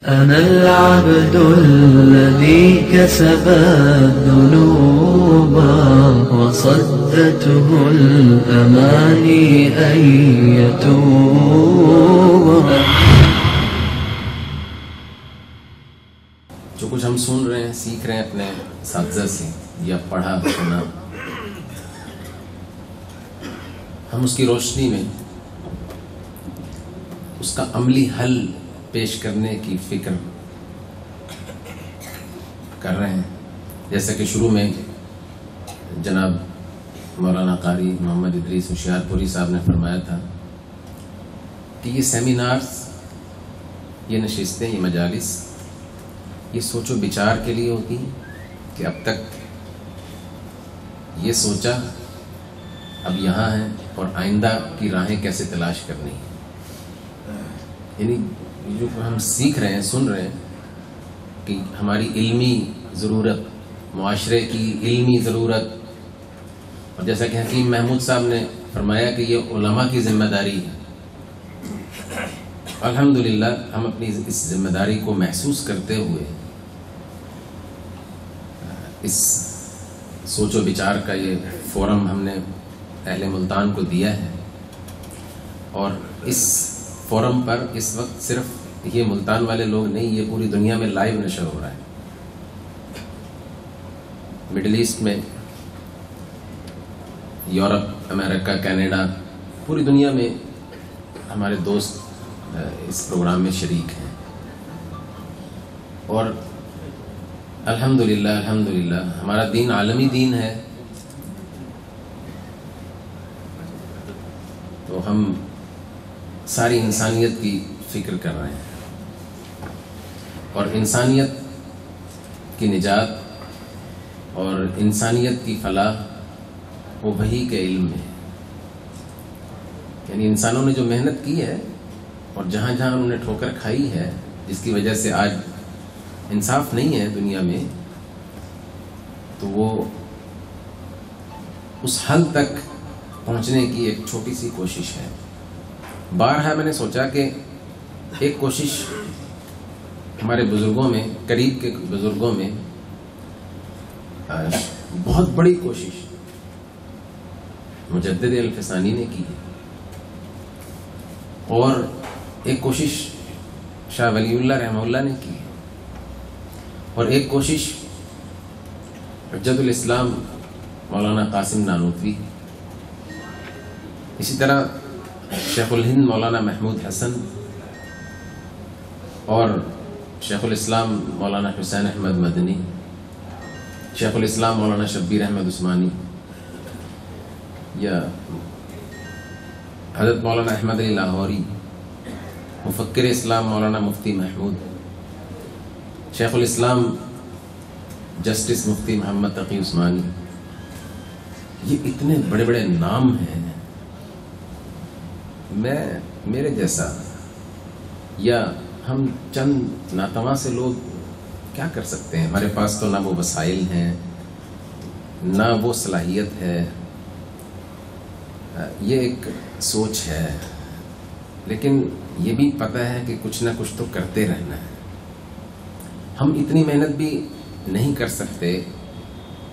أنا العبد الذي كسب الذنوب وصدته الأماني أن يتوب. جو کچھ ہم سن رہے ہیں، سیکھ رہے ہیں اپنے اساتذہ سے یا پڑھا سنا، ہم اس کی روشنی میں اس کا عملی حل پیش کرنے کی فکر کر رہے ہیں. جیسا کہ شروع میں جناب مولانا قاری محمد ادریس ہوشیار پوری صاحب نے فرمایا تھا کہ یہ سیمینارز، یہ نشستیں، یہ مجالس، یہ سوچ و بچار کے لیے ہوتی ہیں کہ اب تک یہ سوچا، اب یہاں ہیں اور آئندہ کی راہیں کیسے تلاش کرنی ہیں. یعنی جو ہم سیکھ رہے ہیں، سن رہے ہیں کہ ہماری علمی ضرورت، معاشرے کی علمی ضرورت، اور جیسا کہ حکیم محمود صاحب نے فرمایا کہ یہ علماء کی ذمہ داری ہے. الحمدللہ ہم اپنی اس ذمہ داری کو محسوس کرتے ہوئے اس سوچ و بچار کا یہ فورم ہم نے اہل ملتان کو دیا ہے، اور اس فورم پر اس وقت صرف یہ ملتان والے لوگ نہیں، یہ پوری دنیا میں لائیو نشر ہو رہا ہے. مڈل ایسٹ میں، یورپ، امریکہ، کینیڈا، پوری دنیا میں ہمارے دوست اس پروگرام میں شریک ہیں. اور الحمدللہ ہمارا دین عالمی دین ہے، تو ہم ساری انسانیت کی فکر کر رہے ہیں، اور انسانیت کی نجات اور انسانیت کی فلاح وہ وحی کے علم میں ہے. یعنی انسانوں نے جو محنت کی ہے اور جہاں جہاں انہوں نے ٹھوکر کھائی ہے، جس کی وجہ سے آج انصاف نہیں ہے دنیا میں، تو وہ اس حل تک پہنچنے کی ایک چھوٹی سی کوشش ہے. بارہا میں نے سوچا کہ ایک کوشش ہمارے بزرگوں میں، قریب کے بزرگوں میں بہت بڑی کوشش مجدد الفسانی نے کی ہے، اور ایک کوشش شاہ ولی اللہ رحمہ اللہ نے کی ہے، اور ایک کوشش حجت الاسلام مولانا قاسم نانوتوی، اسی طرح شیخ الہند مولانا محمود حسن، اور شیخ الاسلام مولانا حسین احمد مدنی، شیخ الاسلام مولانا شبیر احمد عثمانی، یا حضرت مولانا احمد علی لاہوری، مفکر اسلام مولانا مفتی محمود، شیخ الاسلام جسٹس مفتی محمد تقی عثمانی. یہ اتنے بڑے بڑے نام ہیں. میرے جیسا یا ہم چند ناتواں سے لوگ کیا کر سکتے ہیں؟ ہمارے پاس تو نہ وہ وسائل ہیں، نہ وہ صلاحیت ہے. یہ ایک سوچ ہے، لیکن یہ بھی پتہ ہے کہ کچھ نہ کچھ تو کرتے رہنا ہے. ہم اتنی محنت بھی نہیں کر سکتے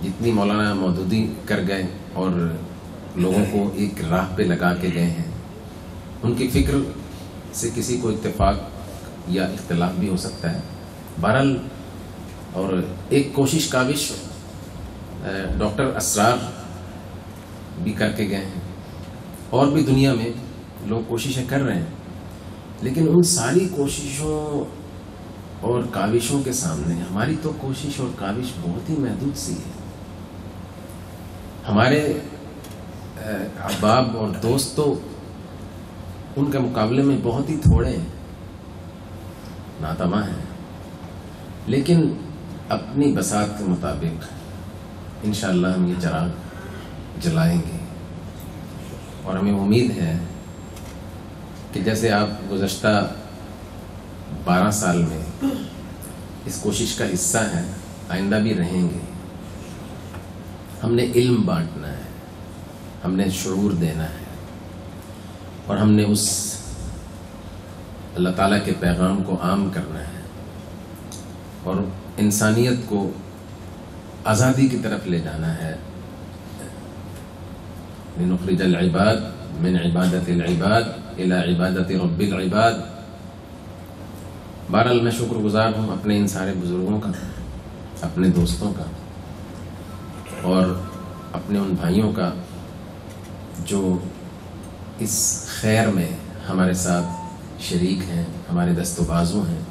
جتنی مولانا مودودی کر گئے اور لوگوں کو ایک راہ پہ لگا کے گئے ہیں. ان کی فکر سے کسی کو اتفاق یا اختلاف بھی ہو سکتا ہے. بہرحال، اور ایک کوشش کاوش ڈاکٹر اسرار بھی کر کے گئے ہیں، اور بھی دنیا میں لوگ کوششیں کر رہے ہیں. لیکن ان ساری کوششوں اور کاوشوں کے سامنے ہماری تو کوشش اور کاوش بہت ہی محدود سی ہے. ہمارے احباب اور دوست تو ان کے مقابلے میں بہت ہی تھوڑے ہیں، ناتواں ہیں. لیکن اپنی بساط کے مطابق انشاءاللہ ہم یہ چراغ جلائیں گے، اور ہمیں امید ہے کہ جیسے آپ گزشتہ 12 سال میں اس کوشش کا حصہ ہیں، آئندہ بھی رہیں گے. ہم نے علم بانٹنا ہے، ہم نے شعور دینا ہے، اور ہم نے اس اللہ تعالیٰ کے پیغام کو عام کرنا ہے. اور انسانیت کو آزادی کی طرف لے جانا ہے. لنخرج العباد من عبادت العباد الى عبادت رب العباد. بہرحال میں شکر گزار ہوں اپنے ان سارے بزرگوں کا، اپنے دوستوں کا، اور اپنے ان بھائیوں کا جو اس خیر میں ہمارے ساتھ شریک ہیں، ہمارے دست و بازو ہیں.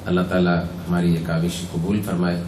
اللہ تعالیٰ ہماری یہ کاوش قبول فرمائے.